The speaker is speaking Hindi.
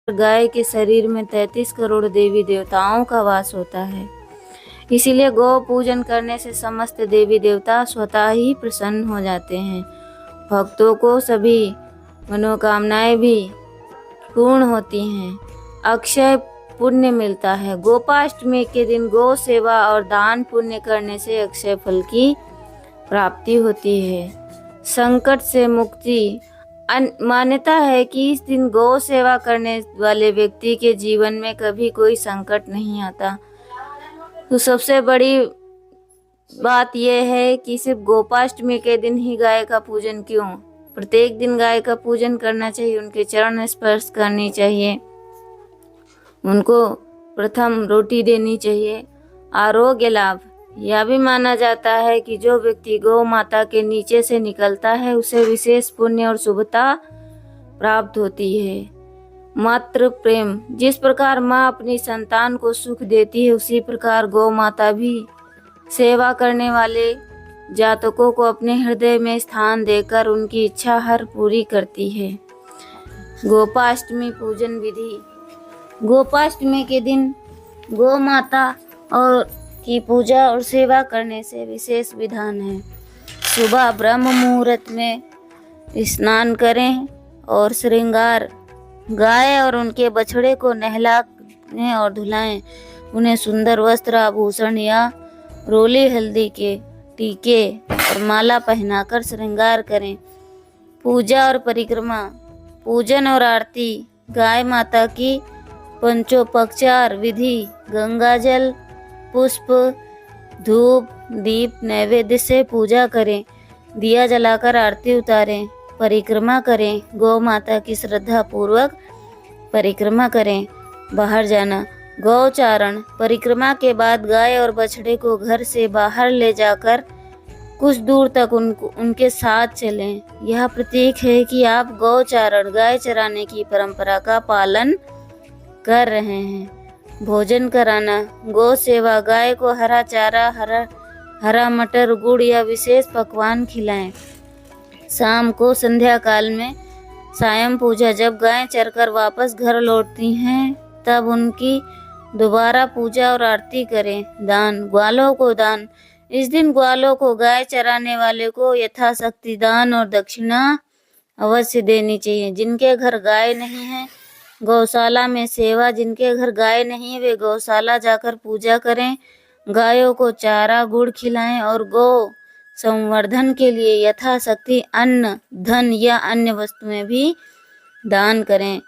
गाय के शरीर में 33 करोड़ देवी देवताओं का वास होता है। इसीलिए गौ पूजन करने से समस्त देवी देवता स्वतः ही प्रसन्न हो जाते हैं। भक्तों को सभी मनोकामनाएं भी पूर्ण होती हैं। अक्षय पुण्य मिलता है। गोपाष्टमी के दिन गौ सेवा और दान पुण्य करने से अक्षय फल की प्राप्ति होती है। संकट से मुक्ति। मान्यता है कि इस दिन गौ सेवा करने वाले व्यक्ति के जीवन में कभी कोई संकट नहीं आता। तो सबसे बड़ी बात यह है कि सिर्फ गोपाष्टमी के दिन ही गाय का पूजन क्यों, प्रत्येक दिन गाय का पूजन करना चाहिए। उनके चरण स्पर्श करनी चाहिए, उनको प्रथम रोटी देनी चाहिए। आरोग्य लाभ। यह भी माना जाता है कि जो व्यक्ति गौ माता के नीचे से निकलता है उसे विशेष पुण्य और शुभता प्राप्त होती है। मातृ प्रेम। जिस प्रकार माँ अपनी संतान को सुख देती है उसी प्रकार गौ माता भी सेवा करने वाले जातकों को अपने हृदय में स्थान देकर उनकी इच्छा हर पूरी करती है। गोपाष्टमी पूजन विधि। गोपाष्टमी के दिन गौ माता और की पूजा और सेवा करने से विशेष विधान है। सुबह ब्रह्म मुहूर्त में स्नान करें और श्रृंगार। गाय और उनके बछड़े को नहलाएं और धुलाएं। उन्हें सुंदर वस्त्र आभूषण या रोली हल्दी के टीके और माला पहनाकर श्रृंगार करें। पूजा और परिक्रमा। पूजन और आरती। गाय माता की पंचोपचार विधि। गंगा जल, पुष्प, धूप, दीप नैवेद्य से पूजा करें। दिया जलाकर आरती उतारें। परिक्रमा करें। गौ माता की श्रद्धा पूर्वक परिक्रमा करें। बाहर जाना। गौचारण। परिक्रमा के बाद गाय और बछड़े को घर से बाहर ले जाकर कुछ दूर तक उनके साथ चलें। यह प्रतीक है कि आप गौचारण, गाय चराने की परंपरा का पालन कर रहे हैं। भोजन कराना। गौ सेवा। गाय को हरा चारा, हरा मटर, गुड़ या विशेष पकवान खिलाएं। शाम को संध्या काल में सायं पूजा। जब गायें चरकर वापस घर लौटती हैं तब उनकी दोबारा पूजा और आरती करें। दान। ग्वालों को दान। इस दिन ग्वालों को गाय चराने वाले को यथाशक्ति दान और दक्षिणा अवश्य देनी चाहिए। जिनके घर गाय नहीं है गौशाला में सेवा। जिनके घर गाय नहीं है वे गौशाला जाकर पूजा करें। गायों को चारा, गुड़ खिलाएं और गौ संवर्धन के लिए यथाशक्ति अन्न, धन या अन्य वस्तुएं भी दान करें।